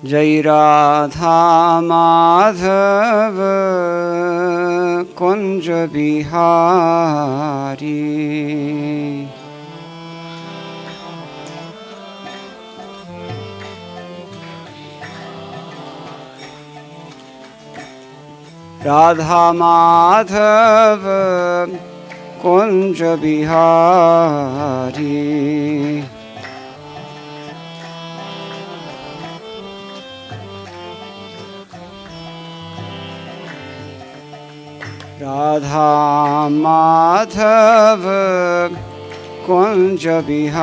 जय राधा माधव कुंज बिहारी। राधा माधव कुंज बिहारी। राधा माधव कुंज बिहारी।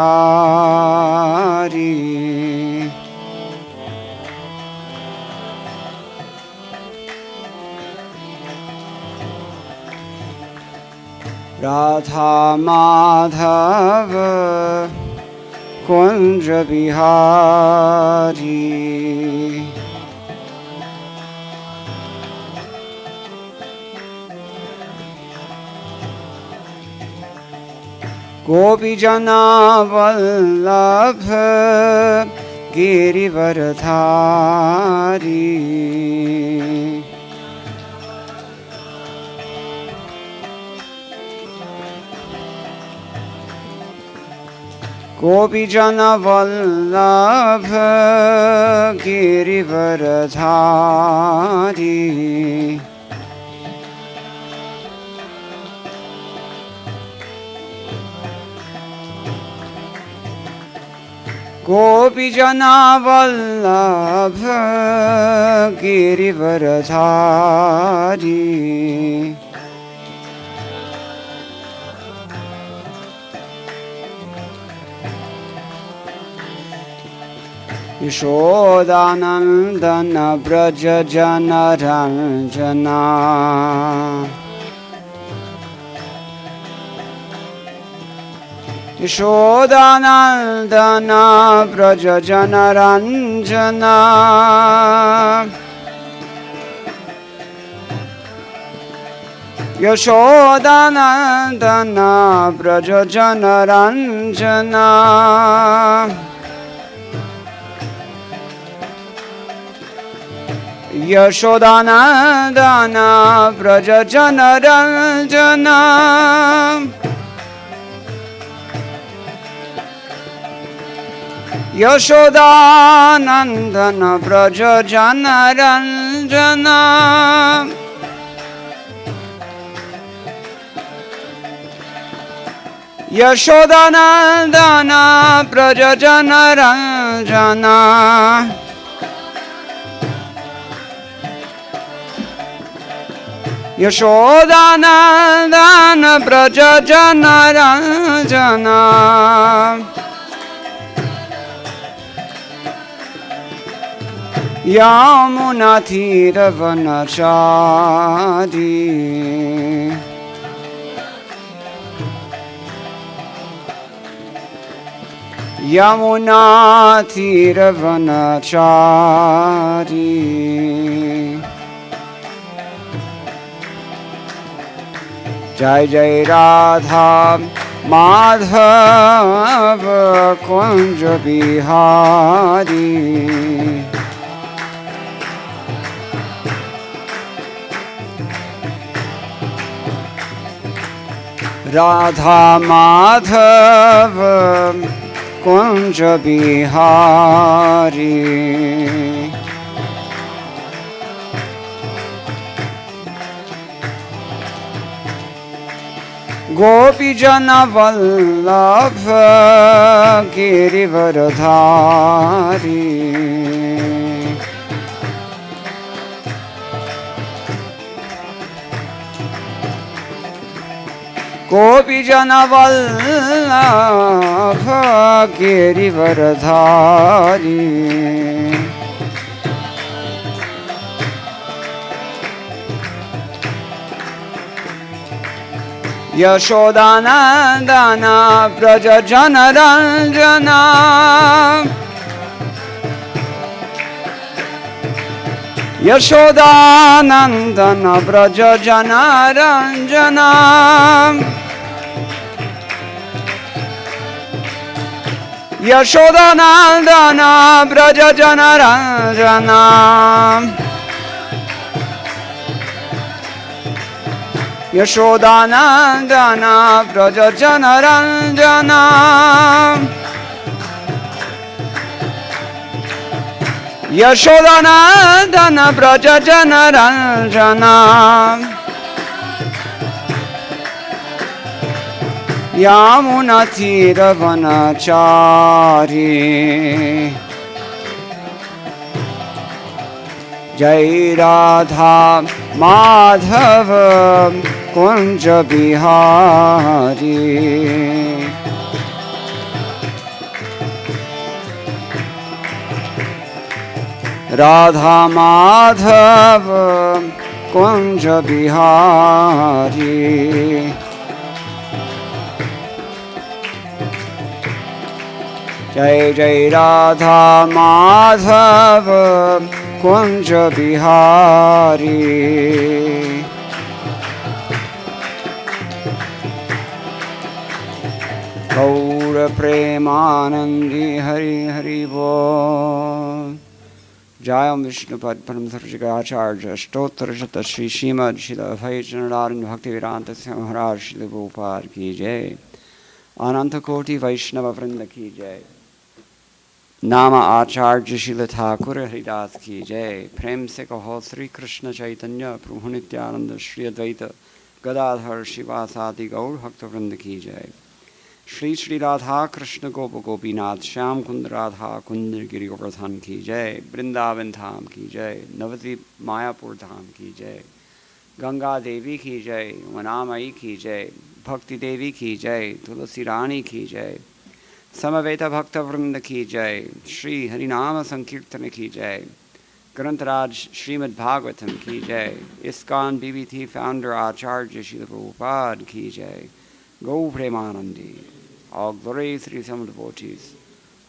राधा माधव कुंज बिहारी। गोपी जना वल्लभ गिरिवरधारी। गोपी जना वल्लभ गिरिवरधारी। गोपी जना वल्लभ गिरिवरधारी। यशोदानंदन ब्रज जनरंजना। यशोदानंदन ब्रज जनरंजना। यशोदानंदन ब्रज जनरंजना। यशोदानंदन ब्रज जनरंजना। यशोदानंदन ब्रज जनरंजना। यशोदानंदन ब्रज जनरंजना। यशोदानंदन ब्रज जनरंजना। यमुना तीरवनचारी। यमुना तीरवनचारी। जय जय राधा माधव कुंज बिहारी। राधा माधव कुंज बिहारी। गोपी जन वल्लभ गिरिवरधारी। गोपी जन Vallabh Girivardhari. Yashodanandan Braj जनरंजना। Yashodanandan Braj जनरंजना। Yashodanandana Braja Janaranjana Yashodanandana Braja Janaranjana Yashodanandana Braja Janaranjana Yamunatiravanachari Jai Radha Madhava Kunja Bihari Radha Madhava Kunja Bihari Jai Jai Radha Madhava Kunja Bihari Gaura Premanandi Hari Hari Bol Jayam Vishnupad Paramdharjika Acharya Stotra Shata Shri Shrimad Shila Abhay Janararan Bhaktivedanta Maharaj Shila Prabhupada Ki Jai Ananta Koti Vaishnava Vrinda Ki Jai Nama Acharya Shila Thakur Haridas Ki Jai Prem Se Kaho Sri Krishna Chaitanya Prabhu Nityananda Shri Advaita Gadadhar Shivasadi Gaur Bhakta Vrinda Ki Jai Shri Shri Radha Krishna Gopa Gopinath Shyam Kund Radha Kundir Giri Govardhan Ki Jai Vrindavan Dham Ki Jai Navadvip Mayapur Dham Ki Jai Ganga Devi Ki Jai Vanamai Ki Jai Bhakti Devi Ki Jai Tulasi Rani Ki Jai Samaveta Bhakta Vrinda Ki Jai Shri Harinama Sankirtana Ki Jai Grantaraj Srimad Bhagavatam Ki Jai ISKCON BBT Founder Acharya Srila Prabhupada Ki Jai Go Premanandi All glories to the Assembled Devotees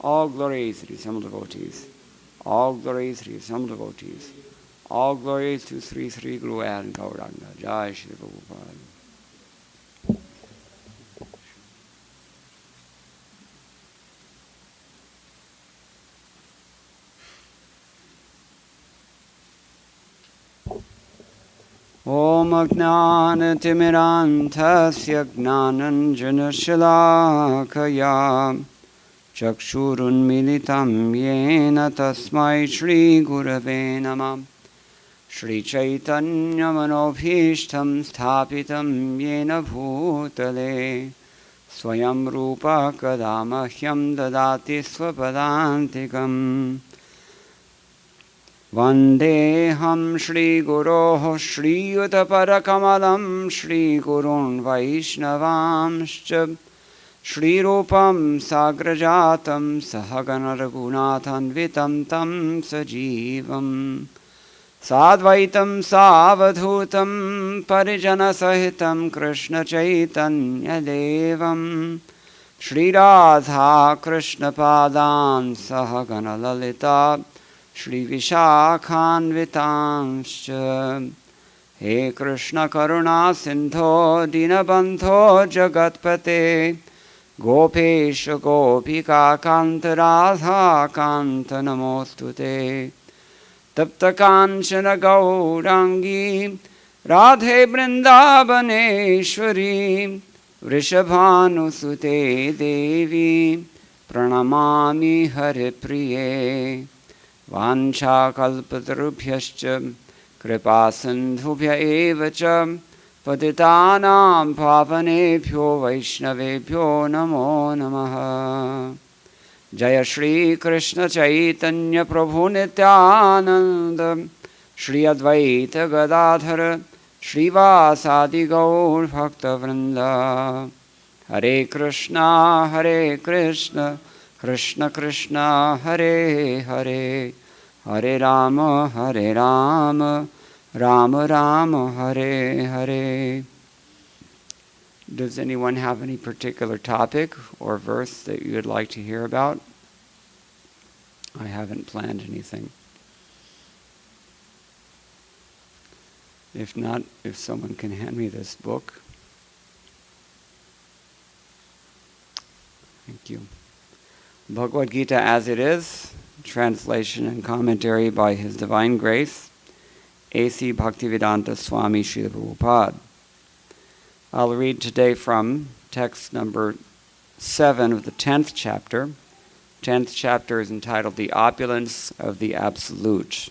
All glories to the Assembled Devotees All glories to the Assembled Devotees All glories to Sri Sri Guru and Gauranga Jai Srila Prabhupada Om Ajnanatimirandhasya Gnananjanashalakaya Chakshurunmilitam Yena Tasmai Shri Gurave Namah Shri Chaitanya Manobhishtam Sthapitam Yena Bhutale Swayam Rupa Kadamahyam Dadati Swapadantikam Vandeham Shri Guroh Shri Utapara Shri Gurun Vaishnavamscha Shri Rupam Sagrajatam Sahagana Raghunathan Vitam Tam Sajivam Sadvaitam Savadhutam Parijana Sahitam Krishna Chaitanya Devam Shri Radha Krishna Padan Sahagana Lalita Shri Vishakhanvitamscha He Krishna Karuna Sindho Dinabandho Jagatpate Gopesha Gopika Kanta Radha Kanta Namostute Tapta Kanchana Gaurangi Radhe Vrindavaneshwari Vrishabhanusute Devi Pranamami Haripriye Vancha kalpatarubhyascha kripa sindhubhya evacha patitanam pavanebhyo vaishnavebhyo namo namaha Jaya Shri Krishna Chaitanya Prabhu Nityananda Shri Advaita Gadadhara Shri Vasadi Gaur Bhakta Vrinda Hare Krishna Krishna Krishna Hare Hare Hare Rama Rama Rama Hare Hare. Does anyone have any particular topic or verse that you would like to hear about? I haven't planned anything. If not, if someone can hand me this book. Thank you. Bhagavad Gita as it is, translation and commentary by His Divine Grace, A.C. Bhaktivedanta Swami Srila Prabhupada. I'll read today from text number 7 of the 10th chapter. 10th chapter is entitled The Opulence of the Absolute.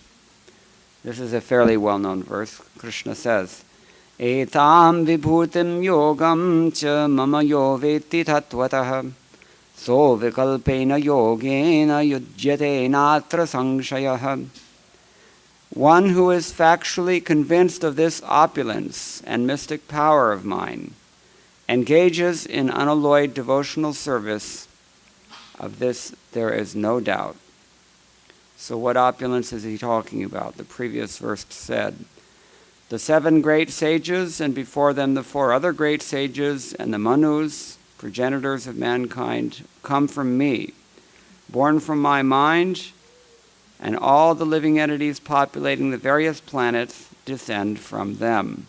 This is a fairly well-known verse. Krishna says, Etam vibhutim yogam cha mama yo veti tattvataha so vikalpena yogena yujyate natra sangshayaha. One who is factually convinced of this opulence and mystic power of mine engages in unalloyed devotional service. Of this there is no doubt. So what opulence is he talking about? The previous verse said, the 7 great sages, and before them the 4 other great sages, and the Manus, progenitors of mankind, come from me, born from my mind, and all the living entities populating the various planets descend from them.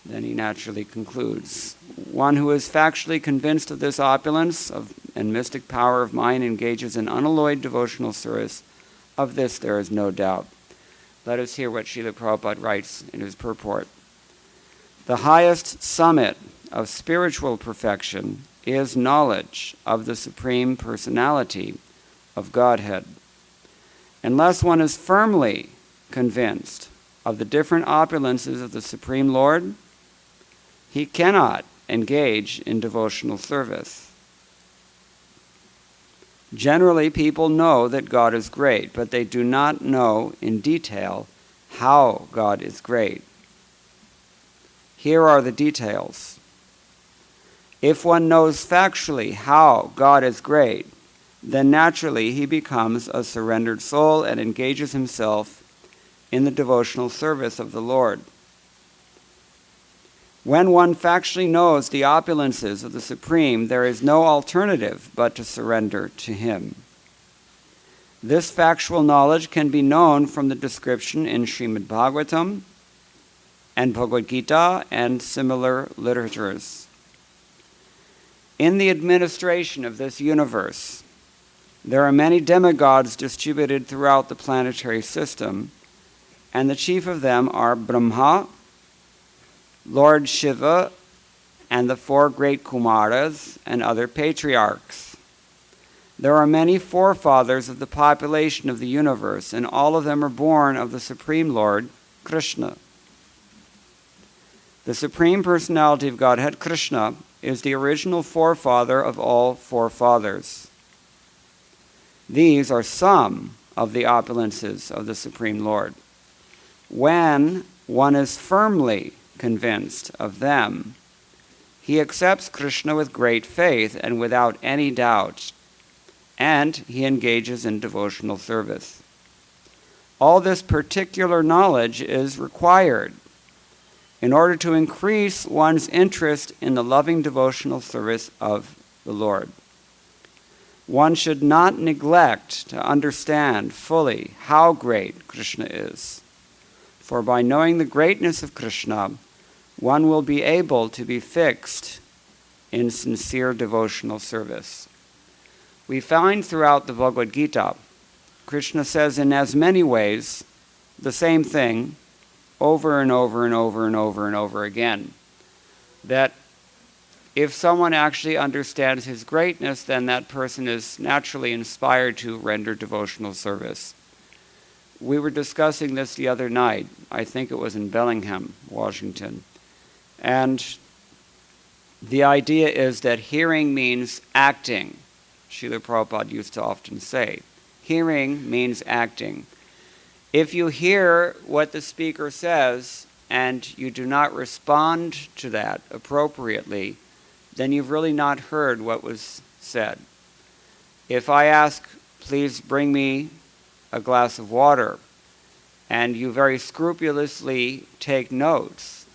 Then he naturally concludes, one who is factually convinced of this opulence and mystic power of mine engages in unalloyed devotional service. Of this there is no doubt. Let us hear what Srila Prabhupada writes in his purport. The highest summit of spiritual perfection is knowledge of the Supreme Personality of Godhead. Unless one is firmly convinced of the different opulences of the Supreme Lord, he cannot engage in devotional service. Generally, people know that God is great, but they do not know in detail how God is great. Here are the details. If one knows factually how God is great, then naturally he becomes a surrendered soul and engages himself in the devotional service of the Lord. When one factually knows the opulences of the Supreme, there is no alternative but to surrender to Him. This factual knowledge can be known from the description in Srimad Bhagavatam and Bhagavad Gita and similar literatures. In the administration of this universe, there are many demigods distributed throughout the planetary system, and the chief of them are Brahma, Lord Shiva, and the 4 great Kumaras and other patriarchs. There are many forefathers of the population of the universe, and all of them are born of the Supreme Lord, Krishna. The Supreme Personality of Godhead, Krishna, is the original forefather of all forefathers. These are some of the opulences of the Supreme Lord. When one is firmly convinced of them, he accepts Krishna with great faith and without any doubt, and he engages in devotional service. All this particular knowledge is required in order to increase one's interest in the loving devotional service of the Lord. One should not neglect to understand fully how great Krishna is, for by knowing the greatness of Krishna, one will be able to be fixed in sincere devotional service. We find throughout the Bhagavad Gita, Krishna says in as many ways the same thing over and over and over and over and over again, that if someone actually understands his greatness, then that person is naturally inspired to render devotional service. We were discussing this the other night. I think it was in Bellingham, Washington. And the idea is that hearing means acting. Srila Prabhupada used to often say, hearing means acting. If you hear what the speaker says and you do not respond to that appropriately, then you've really not heard what was said. If I ask, please bring me a glass of water, and you very scrupulously take notes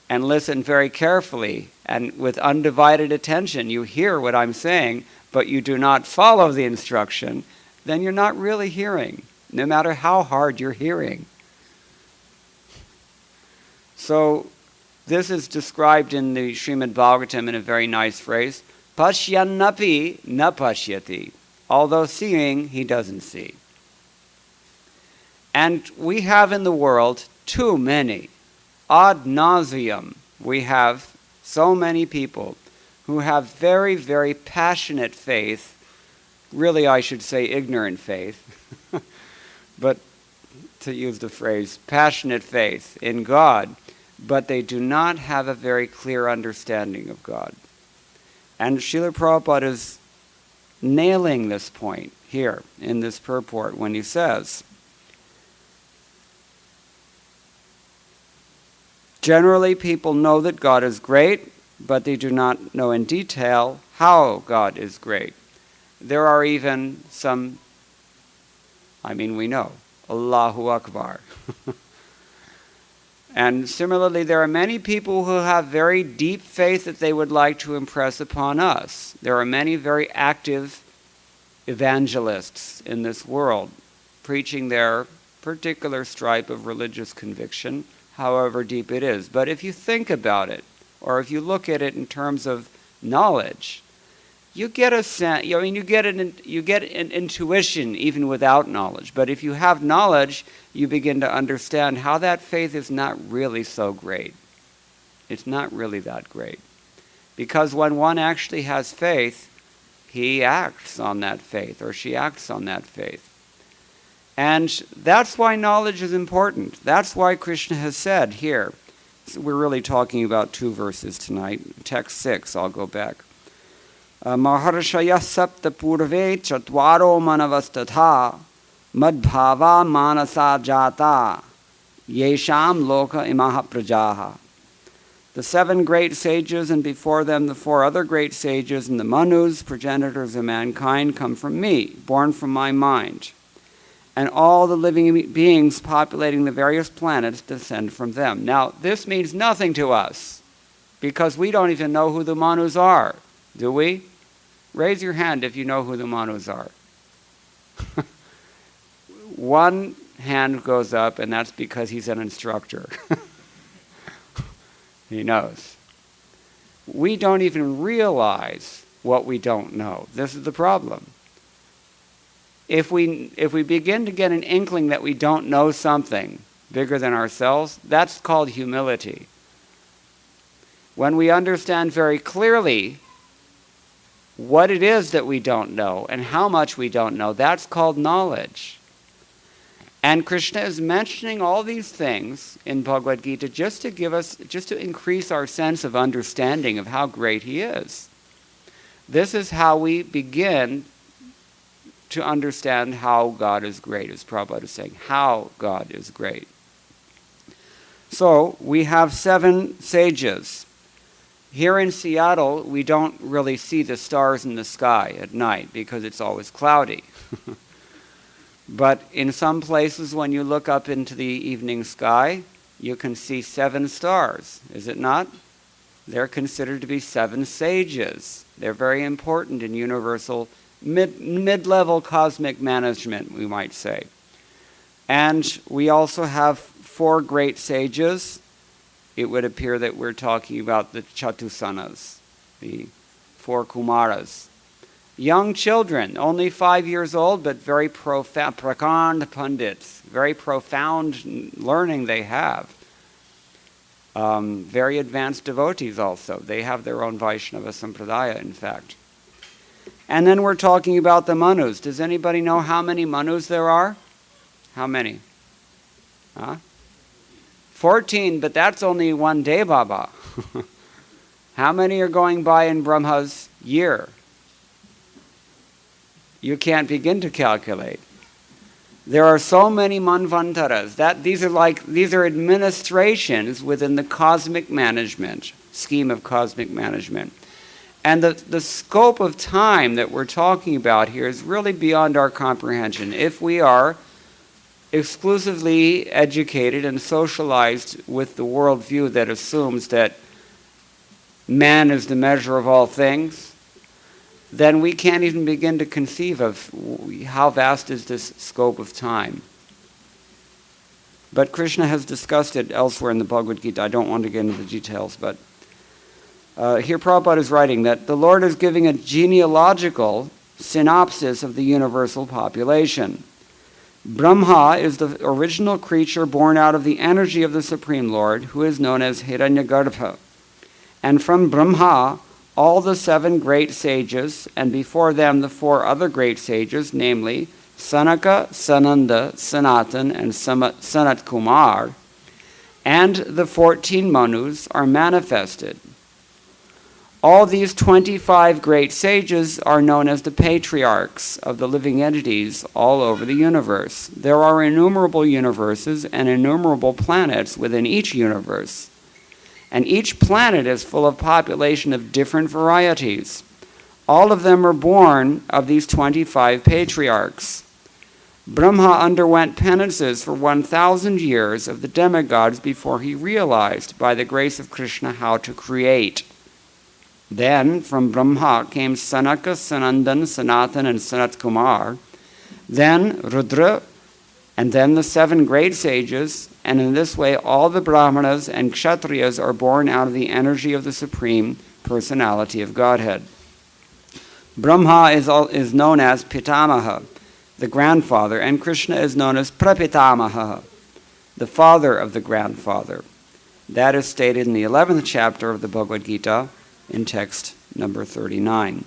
and listen very carefully and with undivided attention, you hear what I'm saying, but you do not follow the instruction, then you're not really hearing, no matter how hard you're hearing. So this is described in the Srimad Bhagavatam in a very nice phrase. Pashyannapi na pashyati. Although seeing, he doesn't see. And we have in the world too many. Ad nauseum, we have so many people who have very, very passionate faith. Really, I should say ignorant faith. But to use the phrase, passionate faith in God, but they do not have a very clear understanding of God. And Srila Prabhupada is nailing this point here in this purport when he says, generally people know that God is great, but they do not know in detail how God is great. There are even some, we know, Allahu Akbar. And similarly, there are many people who have very deep faith that they would like to impress upon us. There are many very active evangelists in this world, preaching their particular stripe of religious conviction, however deep it is. But if you think about it, or if you look at it in terms of knowledge, you get a sense. You get an intuition even without knowledge. But if you have knowledge, you begin to understand how that faith is not really so great. It's not really that great, because when one actually has faith, he acts on that faith, or she acts on that faith. And that's why knowledge is important. That's why Krishna has said here. So we're really talking about 2 verses tonight. Text 6, I'll go back. Maharshaya sapta purve chatvaro manavastatha madbhava manasa jata yesham loka imaha prajaha. The 7 great sages, and before them the 4 other great sages, and the Manus, progenitors of mankind, come from me, born from my mind. And all the living beings populating the various planets descend from them. Now, this means nothing to us, because we don't even know who the Manus are, do we? Raise your hand if you know who the Manus are. One hand goes up, and that's because he's an instructor. He knows. We don't even realize what we don't know. This is the problem. If we begin to get an inkling that we don't know something bigger than ourselves, that's called humility. When we understand very clearly what it is that we don't know and how much we don't know, that's called knowledge. And Krishna is mentioning all these things in Bhagavad Gita just to increase our sense of understanding of how great he is. This is how we begin to understand how God is great, as Prabhupada is saying, how God is great. So, we have 7 sages. Here in Seattle, we don't really see the stars in the sky at night because it's always cloudy. But in some places, when you look up into the evening sky, you can see 7 stars, is it not? They're considered to be 7 sages. They're very important in universal mid-level cosmic management, we might say. And we also have 4 great sages. It would appear that we're talking about the Chatusanas, the 4 Kumaras. Young children, only 5 years old, but very profound, prakand pandits, very profound learning they have. Very advanced devotees also. They have their own Vaishnava Sampradaya, in fact. And then we're talking about the Manus. Does anybody know how many Manus there are? How many? 14, but that's only one day, Baba. How many are going by in Brahma's year? You can't begin to calculate. There are so many manvantaras. These are administrations within the cosmic management, scheme of cosmic management. And the scope of time that we're talking about here is really beyond our comprehension. If we are exclusively educated and socialized with the worldview that assumes that man is the measure of all things, then we can't even begin to conceive of how vast is this scope of time. But Krishna has discussed it elsewhere in the Bhagavad Gita. I don't want to get into the details, but Here Prabhupada is writing that the Lord is giving a genealogical synopsis of the universal population. Brahma is the original creature born out of the energy of the Supreme Lord, who is known as Hiranyagarbha. And from Brahma, all the 7 great sages, and before them the 4 other great sages, namely Sanaka, Sananda, Sanatan, and Sanat Kumar, and the 14 Manus are manifested. All these 25 great sages are known as the patriarchs of the living entities all over the universe. There are innumerable universes and innumerable planets within each universe. And each planet is full of population of different varieties. All of them are born of these 25 patriarchs. Brahma underwent penances for 1,000 years of the demigods before he realized, by the grace of Krishna, how to create. Then, from Brahma came Sanaka, Sanandan, Sanatan, and Sanat Kumar. Then Rudra, and then the 7 great sages, and in this way all the Brahmanas and Kshatriyas are born out of the energy of the Supreme Personality of Godhead. Brahma is known as Pitamaha, the grandfather, and Krishna is known as Prapitamaha, the father of the grandfather. That is stated in the 11th chapter of the Bhagavad Gita, in text number 39.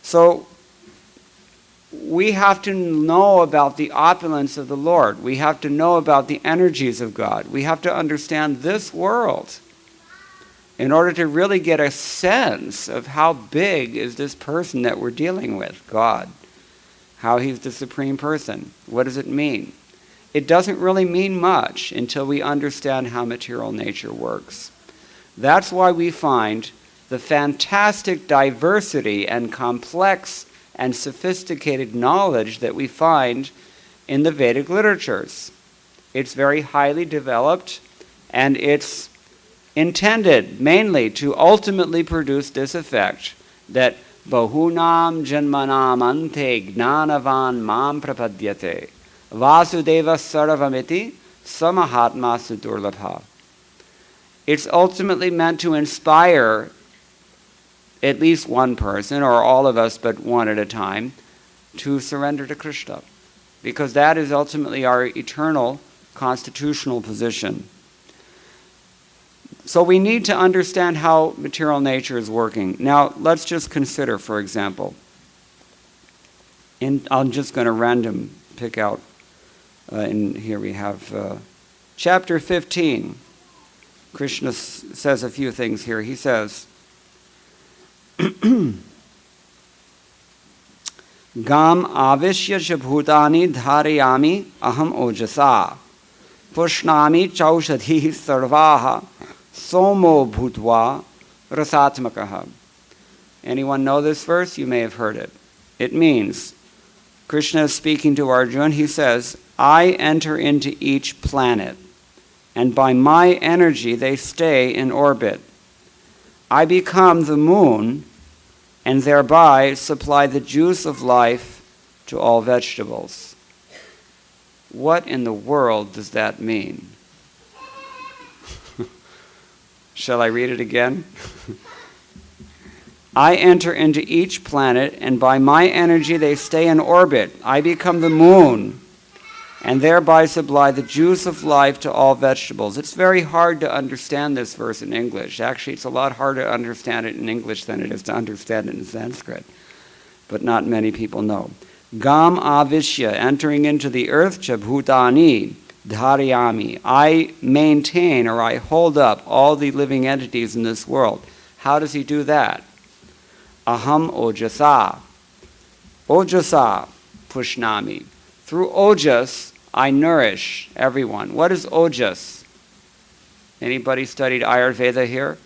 So, we have to know about the opulence of the Lord. We have to know about the energies of God. We have to understand this world in order to really get a sense of how big is this person that we're dealing with, God. How he's the supreme person. What does it mean? It doesn't really mean much until we understand how material nature works. That's why we find the fantastic diversity and complex and sophisticated knowledge that we find in the Vedic literatures. It's very highly developed, and it's intended mainly to ultimately produce this effect that Bahunam Janmanam Ante Gnanavan Mam Prapadyate Vasudeva Sarvamiti Samahatma Sudurlabha. It's ultimately meant to inspire at least one person, or all of us but one at a time, to surrender to Krishna. Because that is ultimately our eternal constitutional position. So we need to understand how material nature is working. Now, let's just consider, for example, I'm just going to random pick out, and here we have chapter 15. Krishna says a few things here. He says, Gam avishya bhutani dharayami aham ojasa pushnami chaushadhi sarvaha somo bhutva rasatmakaha. Anyone know this verse? You may have heard it. It means, Krishna is speaking to Arjuna. He says, I enter into each planet, and by my energy they stay in orbit. I become the moon, and thereby supply the juice of life to all vegetables. What in the world does that mean? Shall I read it again? I enter into each planet, and by my energy they stay in orbit. I become the moon, and thereby supply the juice of life to all vegetables. It's very hard to understand this verse in English. Actually, it's a lot harder to understand it in English than it is to understand it in Sanskrit. But not many people know. Gam avishya, entering into the earth, chabhutani, dharayami. I maintain, or I hold up, all the living entities in this world. How does he do that? Aham ojasa. Ojasa pushnami. Through ojas, I nourish everyone. What is ojas? Anybody studied Ayurveda here?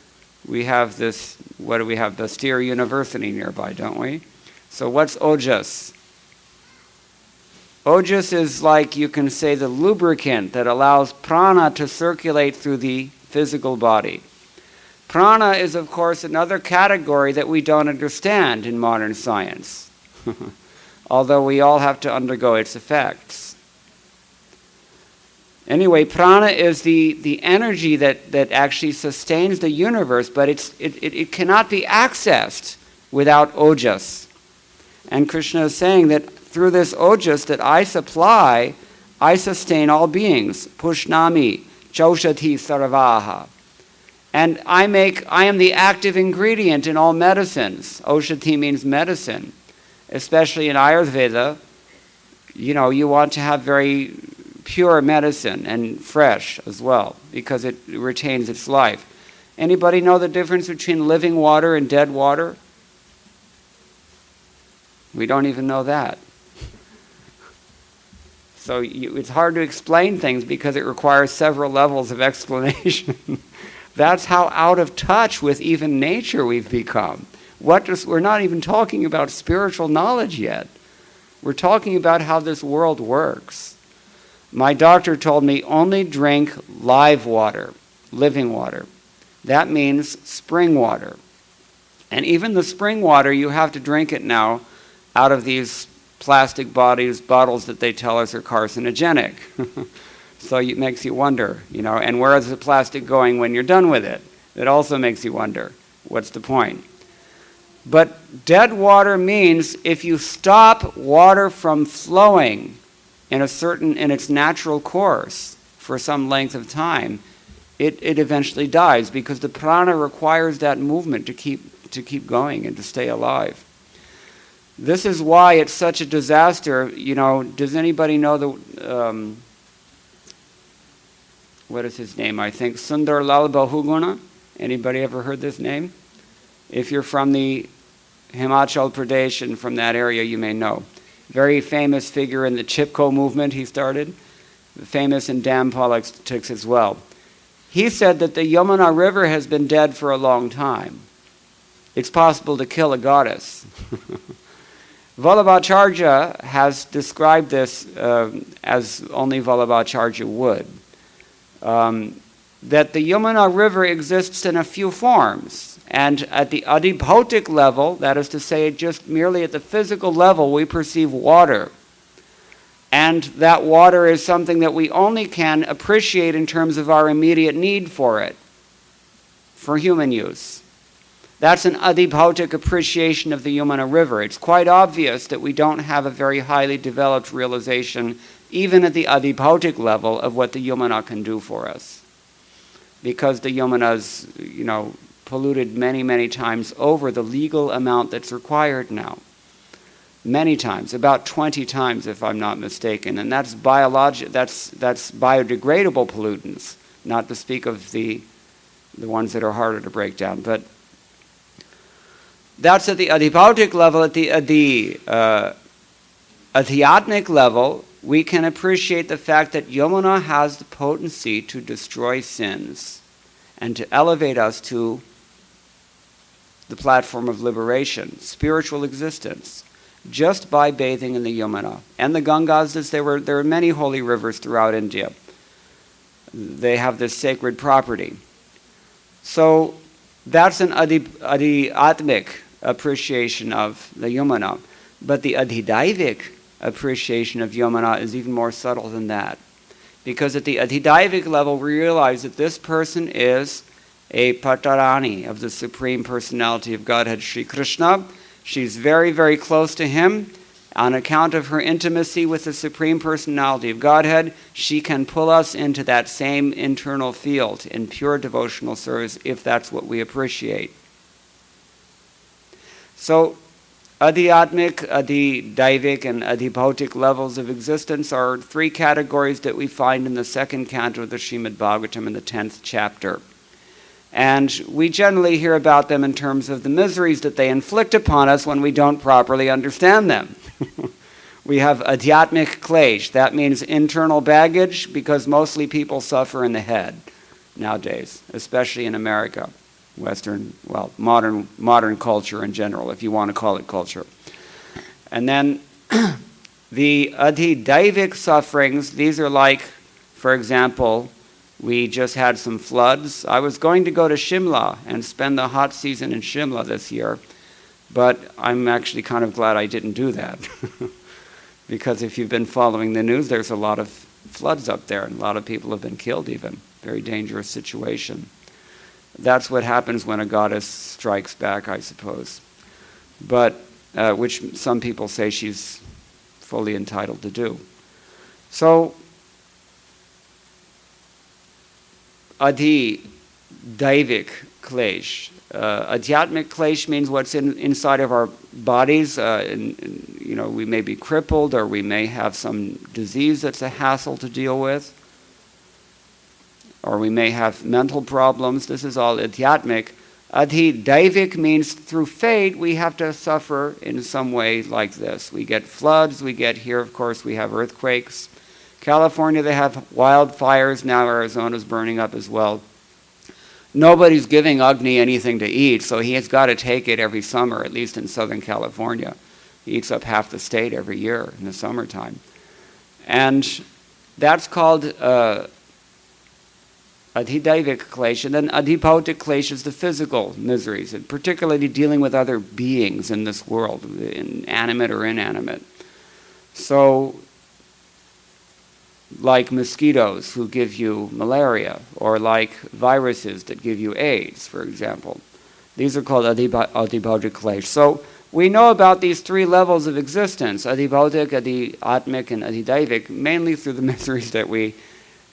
We have this, what do we have? Bastir University nearby, don't we? So what's ojas? Ojas is like, you can say, the lubricant that allows prana to circulate through the physical body. Prana is, of course, another category that we don't understand in modern science. Although we all have to undergo its effects. Anyway, prana is the energy that actually sustains the universe, but it cannot be accessed without ojas. And Krishna is saying that through this ojas that I supply, I sustain all beings. Pushnami, choshati saravaha. And I am the active ingredient in all medicines. Oshati means medicine. Especially in Ayurveda, you want to have very pure medicine and fresh as well, because it retains its life. Anybody know the difference between living water and dead water? We don't even know that. So it's hard to explain things because it requires several levels of explanation. That's how out of touch with even nature we've become. We're not even talking about spiritual knowledge yet. We're talking about how this world works. My doctor told me only drink live water, living water. That means spring water. And even the spring water, you have to drink it now out of these plastic bottles that they tell us are carcinogenic. So it makes you wonder, and where is the plastic going when you're done with it? It also makes you wonder, what's the point? But dead water means if you stop water from flowing in its natural course for some length of time, it eventually dies, because the prana requires that movement to keep going and to stay alive. This is why it's such a disaster. Does anybody know the what is his name? I think Sundar Lal Bahuguna. Anybody ever heard this name? If you're from the Himachal Pradesh and from that area, you may know. Very famous figure in the Chipko movement he started. Famous in dam politics as well. He said that the Yamuna River has been dead for a long time. It's possible to kill a goddess. Vallabhacharya has described this as only Vallabhacharya would. That the Yamuna River exists in a few forms. And at the adibhautic level, that is to say, just merely at the physical level, we perceive water. And that water is something that we only can appreciate in terms of our immediate need for it, for human use. That's an adibhautic appreciation of the Yamuna River. It's quite obvious that we don't have a very highly developed realization, even at the adibhautic level, of what the Yamuna can do for us. Because the Yamuna's, polluted many, many times over the legal amount that's required now. Many times, about 20 times if I'm not mistaken. And that's that's biodegradable pollutants, not to speak of the ones that are harder to break down. But that's at the adibhautic level. At the adhyatmic level, we can appreciate the fact that Yamuna has the potency to destroy sins and to elevate us to the platform of liberation, spiritual existence, just by bathing in the Yamuna. And the Gangas, there are many holy rivers throughout India. They have this sacred property. So that's an adhyatmic appreciation of the Yamuna. But the adhidaivik appreciation of Yamuna is even more subtle than that. Because at the adhidaivik level, we realize that this person is a Patarani of the Supreme Personality of Godhead, Sri Krishna. She's very, very close to him. On account of her intimacy with the Supreme Personality of Godhead, she can pull us into that same internal field in pure devotional service, if that's what we appreciate. So, adhyatmic, adhidaivik, and adhibhautic levels of existence are three categories that we find in the second canto of the Srimad Bhagavatam in the 10th chapter. And we generally hear about them in terms of the miseries that they inflict upon us when we don't properly understand them. We have adhyatmic klesh. That means internal baggage, because mostly people suffer in the head nowadays, especially in America. Modern culture in general, if you want to call it culture. And then the adhidaivik sufferings, these are like, for example, we just had some floods. I was going to go to Shimla and spend the hot season in Shimla this year, but I'm actually kind of glad I didn't do that. Because if you've been following the news, there's a lot of floods up there, and a lot of people have been killed even. Very dangerous situation. That's what happens when a goddess strikes back, I suppose. But, which some people say she's fully entitled to do. So, Adi Daivik Klesh. Adhyatmic Klesh means what's inside of our bodies. We may be crippled, or we may have some disease that's a hassle to deal with, or we may have mental problems. This is all Adhyatmic. Adi Daivik means through fate we have to suffer in some way like this. We get floods, we get here, of course, we have earthquakes. California, they have wildfires. Now Arizona's burning up as well. Nobody's giving Agni anything to eat, so he has got to take it every summer, at least in Southern California. He eats up half the state every year in the summertime. And that's called Adhidaivik Klesh. And then Adhibautik Klesh is the physical miseries, and particularly dealing with other beings in this world, animate or inanimate. So, like mosquitoes who give you malaria, or like viruses that give you AIDS, for example. These are called Adhibautik Klesh. So we know about these three levels of existence, Adhibautik, Adhyatmic, and Adhidaivik, mainly through the miseries that we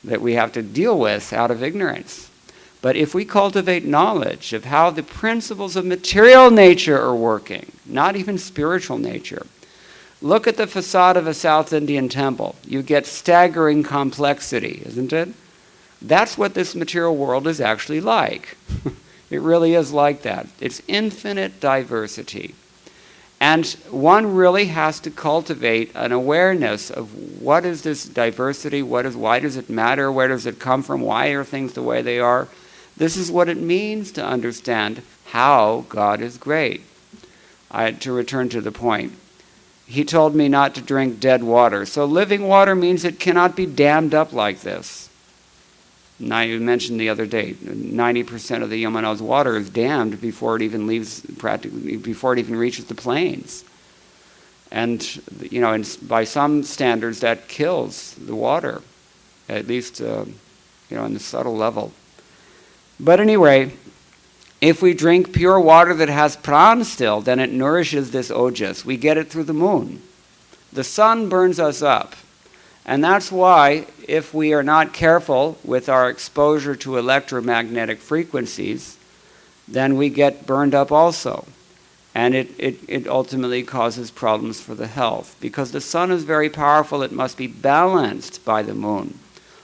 have to deal with out of ignorance. But if we cultivate knowledge of how the principles of material nature are working, not even spiritual nature, look at the facade of a South Indian temple. You get staggering complexity, isn't it? That's what this material world is actually like. It really is like that. It's infinite diversity. And one really has to cultivate an awareness of what is this diversity, why does it matter, where does it come from, why are things the way they are. This is what it means to understand how God is great. To return to the point. He told me not to drink dead water. So living water means it cannot be dammed up like this. Now, you mentioned the other day, 90% of the Yamana's water is dammed before it even leaves, before it even reaches the plains. And, by some standards, that kills the water, at least, on the subtle level. But anyway, if we drink pure water that has pran still, then it nourishes this ojas. We get it through the moon. The sun burns us up. And that's why, if we are not careful with our exposure to electromagnetic frequencies, then we get burned up also. And it ultimately causes problems for the health. Because the sun is very powerful, it must be balanced by the moon.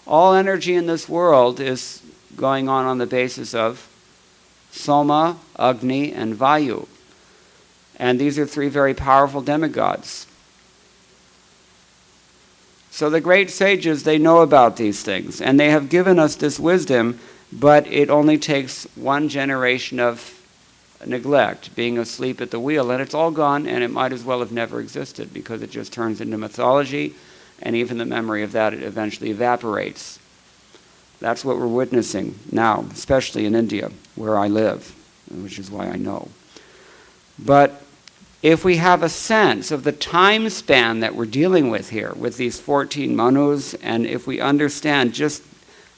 All energy in this world is going on the basis of Soma, Agni, and Vayu. And these are three very powerful demigods. So the great sages, they know about these things, and they have given us this wisdom, but it only takes one generation of neglect, being asleep at the wheel, and it's all gone, and it might as well have never existed, because it just turns into mythology, and even the memory of that, it eventually evaporates. That's what we're witnessing now, especially in India, where I live, which is why I know. But if we have a sense of the time span that we're dealing with here, with these 14 manus, and if we understand just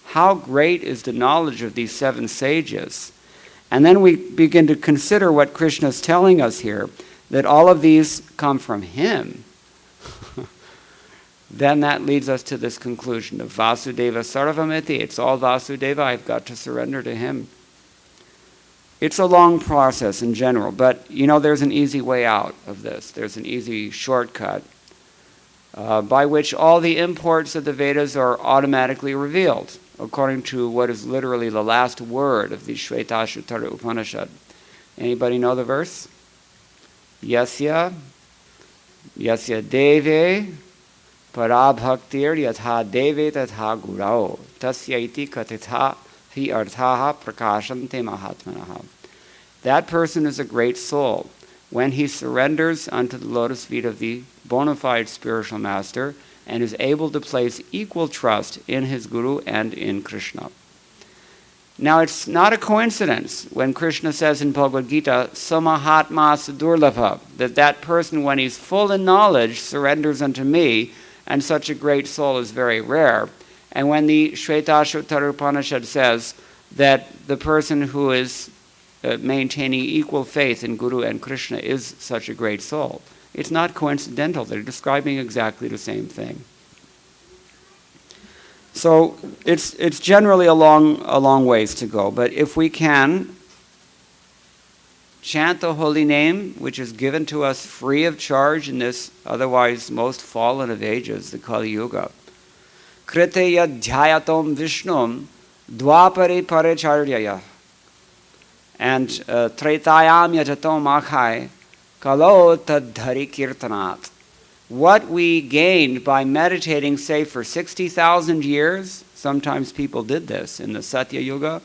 how great is the knowledge of these 7 sages, and then we begin to consider what Krishna is telling us here, that all of these come from him, then that leads us to this conclusion of Vasudeva Sarvamiti. It's all Vasudeva, I've got to surrender to him. It's a long process in general, but there's an easy way out of this. There's an easy shortcut by which all the imports of the Vedas are automatically revealed, according to what is literally the last word of the Shvetashvatara Upanishad. Anybody know the verse? Yasya deve parabhaktir yatha deve tatha gurao tasya iti katitha hi arthaha prakashante mahatmanaha. That person is a great soul when he surrenders unto the lotus feet of the bona fide spiritual master and is able to place equal trust in his guru and in Krishna. Now, it's not a coincidence when Krishna says in Bhagavad Gita, Samahatma Sadurlabha, that person, when he's full in knowledge, surrenders unto me, and such a great soul is very rare. And when the Shvetashvatara Upanishad says that the person who is maintaining equal faith in Guru and Krishna is such a great soul, it's not coincidental. They're describing exactly the same thing. So it's generally a long ways to go. But if we can chant the holy name, which is given to us free of charge in this otherwise most fallen of ages, the Kali Yuga. Krite yad dhyatam vishnum dvapare paricharyaya. And tretayam yajatom akhai kalo tadhari kirtanat. What we gained by meditating, say, for 60,000 years, sometimes people did this in the Satya Yuga,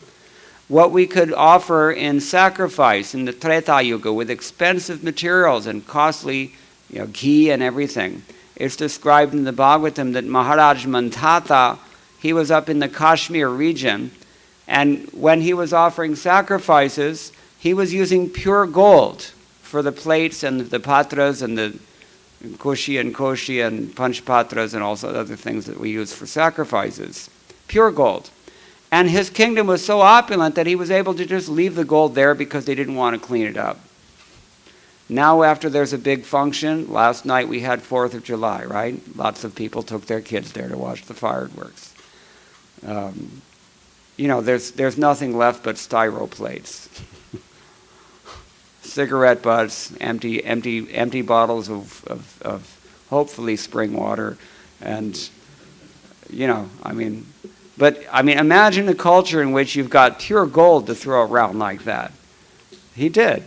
what we could offer in sacrifice in the Treta Yuga with expensive materials and costly ghee and everything. It's described in the Bhagavatam that Maharaj Mantata, he was up in the Kashmir region, and when he was offering sacrifices, he was using pure gold for the plates and the patras and the koshi and panchpatras and also other things that we use for sacrifices. Pure gold. And his kingdom was so opulent that he was able to just leave the gold there because they didn't want to clean it up. Now after there's a big function, last night we had 4th of July, right? Lots of people took their kids there to watch the fireworks. There's nothing left but styro plates. Cigarette butts, empty bottles of hopefully spring water, and But imagine a culture in which you've got pure gold to throw around like that. He did.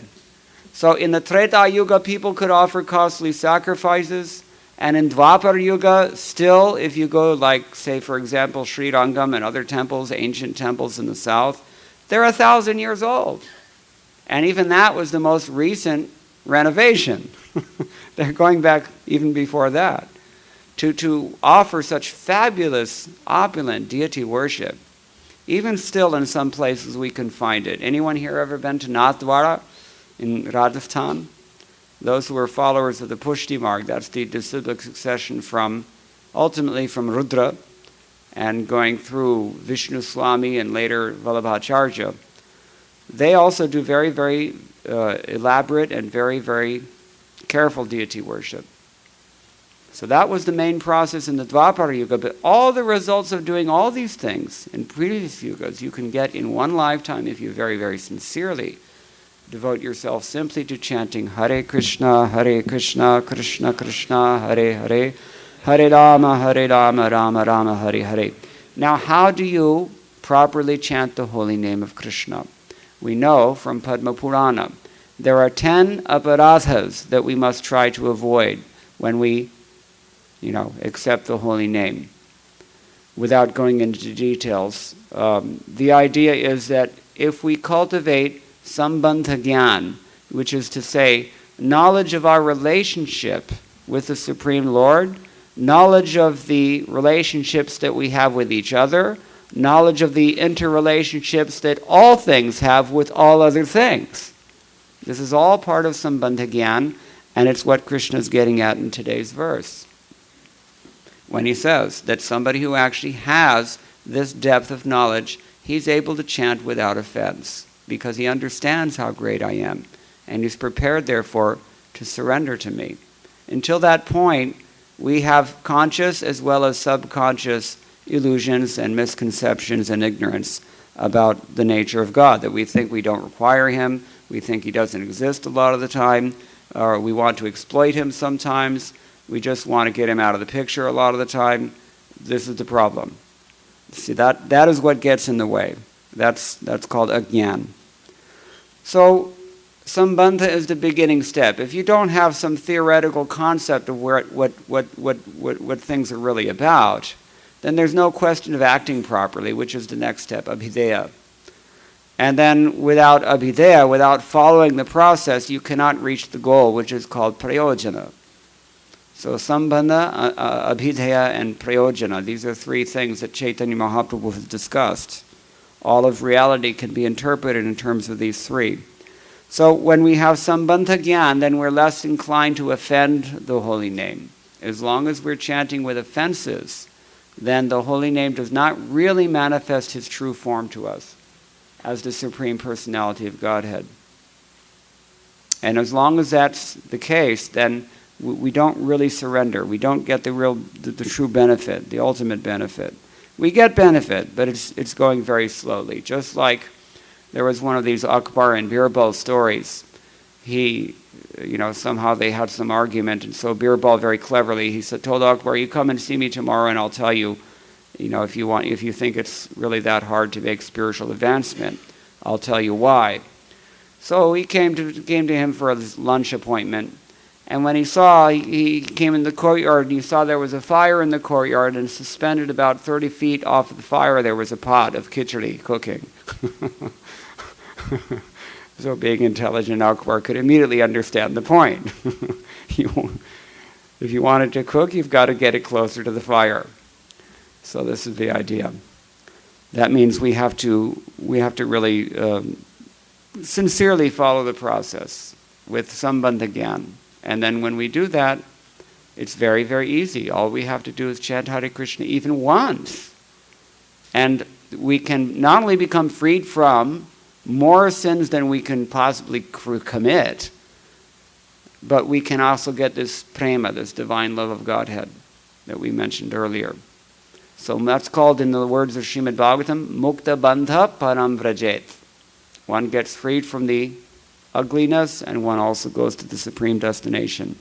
So in the Treta Yuga, people could offer costly sacrifices, and in Dvapara Yuga, still, if you go like, say, for example, Sri Rangam and other temples, ancient temples in the south, they're 1,000 years old. And even that was the most recent renovation. They're going back even before that. To offer such fabulous, opulent deity worship. Even still in some places we can find it. Anyone here ever been to Nathdwara in Rajasthan? Those who are followers of the Pushti Marg, that's the disciplic succession ultimately from Rudra, and going through Vishnu Swami and later Vallabhacharya. They also do very, very elaborate and very, very careful deity worship. So that was the main process in the Dvapara Yuga, but all the results of doing all these things in previous yugas you can get in one lifetime if you very, very sincerely devote yourself simply to chanting Hare Krishna, Krishna Krishna, Hare Hare, Hare Rama, Rama Rama, Hare Hare. Now, how do you properly chant the holy name of Krishna? We know from Padma Purana, there are 10 aparadhas that we must try to avoid when we accept the holy name. Without going into details, the idea is that if we cultivate sambandha gyan, which is to say, knowledge of our relationship with the Supreme Lord, knowledge of the relationships that we have with each other, knowledge of the interrelationships that all things have with all other things. This is all part of sambandha gyan, and it's what Krishna is getting at in today's verse. When he says that somebody who actually has this depth of knowledge, he's able to chant without offense because he understands how great I am, and he's prepared, therefore, to surrender to me. Until that point, we have conscious as well as subconscious illusions and misconceptions and ignorance about the nature of God, that we think we don't require him, we think he doesn't exist a lot of the time, or we want to exploit him sometimes. We just want to get him out of the picture a lot of the time. This is the problem. See, that is what gets in the way. That's called ajnan. So, sambandha is the beginning step. If you don't have some theoretical concept of what things are really about, then there's no question of acting properly, which is the next step, abhideya. And then without abhideya, without following the process, you cannot reach the goal, which is called prayojana. So sambandha, abhideya, and prayojana, these are three things that Chaitanya Mahaprabhu has discussed. All of reality can be interpreted in terms of these three. So when we have sambandha gyan, then we're less inclined to offend the holy name. as long as we're chanting with offenses, then the holy name does not really manifest his true form to us as the Supreme Personality of Godhead. And as long as that's the case, then we don't really surrender. We don't get the true benefit, the ultimate benefit. We get benefit, but it's going very slowly. Just like there was one of these Akbar and Birbal stories. Somehow they had some argument, and so Birbal very cleverly, told Akbar, you come and see me tomorrow and I'll tell you, if you think it's really that hard to make spiritual advancement, I'll tell you why. So he came to him for his lunch appointment, and when he came in the courtyard, and he saw there was a fire in the courtyard, and suspended about 30 feet off of the fire there was a pot of khichdi cooking. So being intelligent, Akbar could immediately understand the point. If you want it to cook, you've got to get it closer to the fire. So this is the idea. That means we have to really sincerely follow the process with Sambandha Gyan. And then when we do that, it's very, very easy. All we have to do is chant Hare Krishna even once. And we can not only become freed from more sins than we can possibly commit, but we can also get this prema, this divine love of Godhead that we mentioned earlier. So that's called, in the words of Srimad Bhagavatam, Mukta Bandha Param Vrajet. One gets freed from the ugliness, and one also goes to the supreme destination.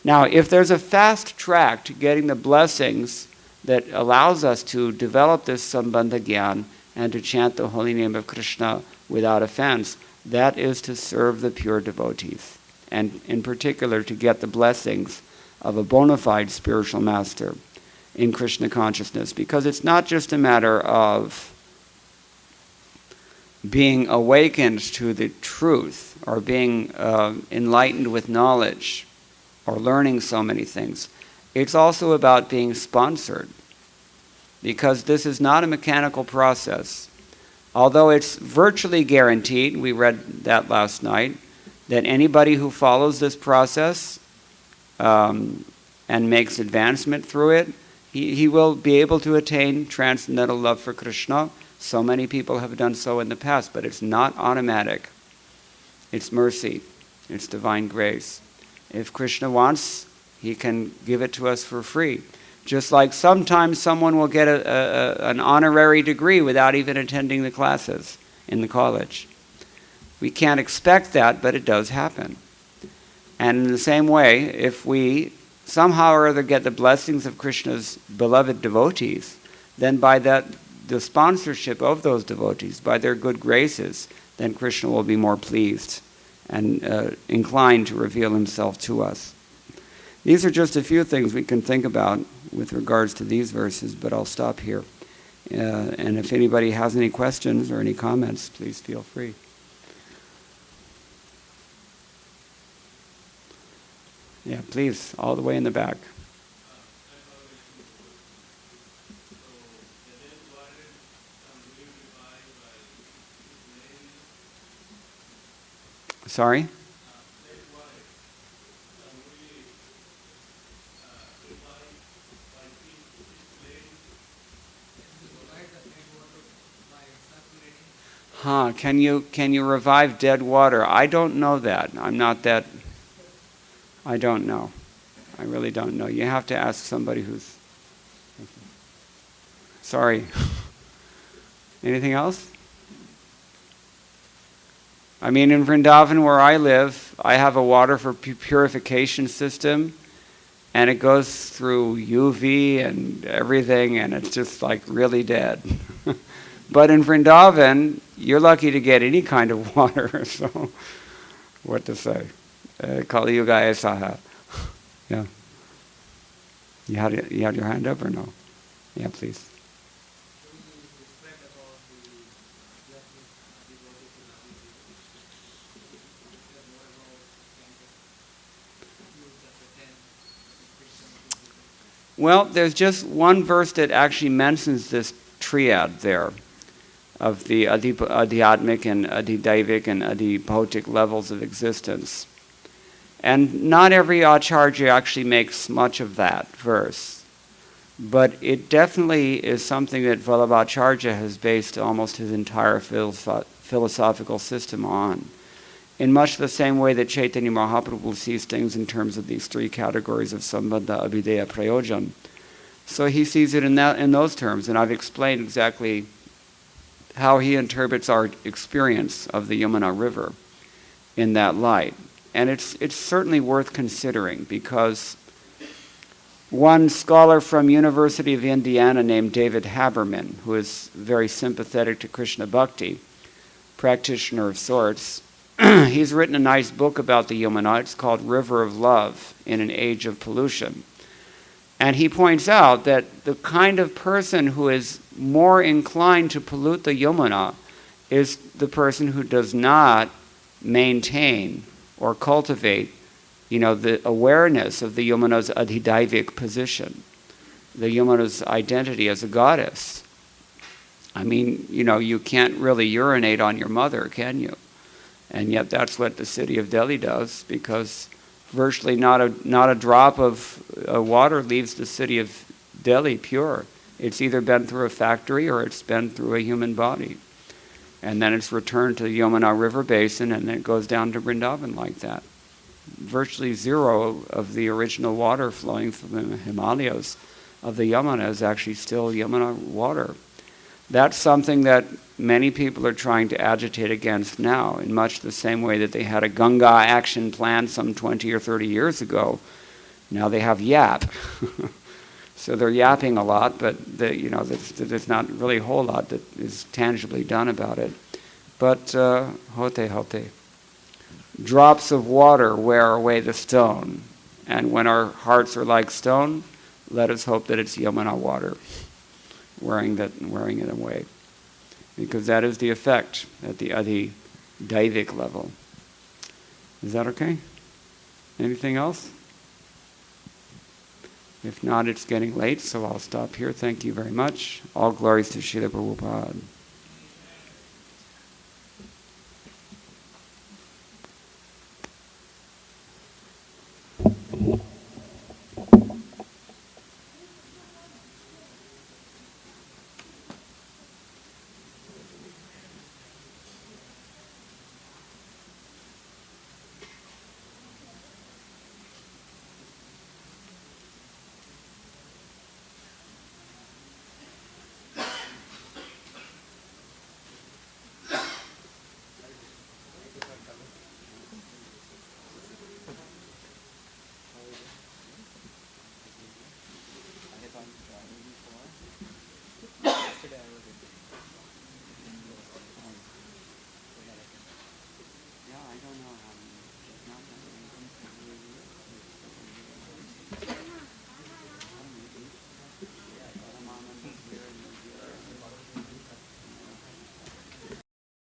Now, if there's a fast track to getting the blessings that allows us to develop this Sambandha Gyan and to chant the holy name of Krishna without offense, that is to serve the pure devotees, and in particular to get the blessings of a bona fide spiritual master in Krishna consciousness, because it's not just a matter of being awakened to the truth or being enlightened with knowledge or learning so many things. It's also about being sponsored, because this is not a mechanical process. Although it's virtually guaranteed, we read that last night, that anybody who follows this process and makes advancement through it, he will be able to attain transcendental love for Krishna. So many people have done so in the past, but it's not automatic. It's mercy. It's divine grace. If Krishna wants, he can give it to us for free. Just like sometimes someone will get an honorary degree without even attending the classes in the college. We can't expect that, but it does happen. And in the same way, if we somehow or other get the blessings of Krishna's beloved devotees, then by the sponsorship of those devotees, by their good graces, then Krishna will be more pleased and inclined to reveal himself to us. These are just a few things we can think about with regards to these verses, but I'll stop here. And if anybody has any questions or any comments, please feel free. Yeah, please, all the way in the back. Sorry? Can you revive dead water? I don't know that. I'm not that. I don't know. I really don't know. You have to ask somebody who's. Sorry. Anything else? I mean, in Vrindavan where I live, I have a water for purification system, and it goes through UV and everything, and it's just like really dead. But in Vrindavan, you're lucky to get any kind of water, so what to say? Kali Yuga Esaha. Yeah. You had your hand up or no? Yeah, please. Well, there's just one verse that actually mentions this triad there of the adhyatmic and adhidaivic and adhibhautic levels of existence. And not every Acharya actually makes much of that verse. But it definitely is something that Vallabhacharya has based almost his entire philosophical system on. In much the same way that Chaitanya Mahaprabhu sees things in terms of these three categories of Sambandha, Abhideya, Prayojan. So he sees it in those terms, and I've explained exactly how he interprets our experience of the Yamuna River in that light. And it's certainly worth considering, because one scholar from University of Indiana named David Haberman, who is very sympathetic to Krishna Bhakti, practitioner of sorts, he's written a nice book about the Yamuna. It's called River of Love in an Age of Pollution. And he points out that the kind of person who is more inclined to pollute the Yamuna is the person who does not maintain or cultivate, the awareness of the Yamuna's adhidaivic position, the Yamuna's identity as a goddess. I mean, you can't really urinate on your mother, can you? And yet that's what the city of Delhi does, because virtually not a drop of water leaves the city of Delhi pure. It's either been through a factory or it's been through a human body. And then it's returned to the Yamuna River basin, and then it goes down to Vrindavan like that. Virtually zero of the original water flowing from the Himalayas of the Yamuna is actually still Yamuna water. That's something that many people are trying to agitate against now, in much the same way that they had a Ganga action plan some 20 or 30 years ago. Now they have YAP. So they're yapping a lot, but there's not really a whole lot that is tangibly done about it. But hote. Drops of water wear away the stone. And when our hearts are like stone, let us hope that it's Yamuna water wearing it away. Because that is the effect at the adhidaivic level. Is that okay? Anything else? If not, it's getting late, so I'll stop here. Thank you very much. All glories to Srila Prabhupada.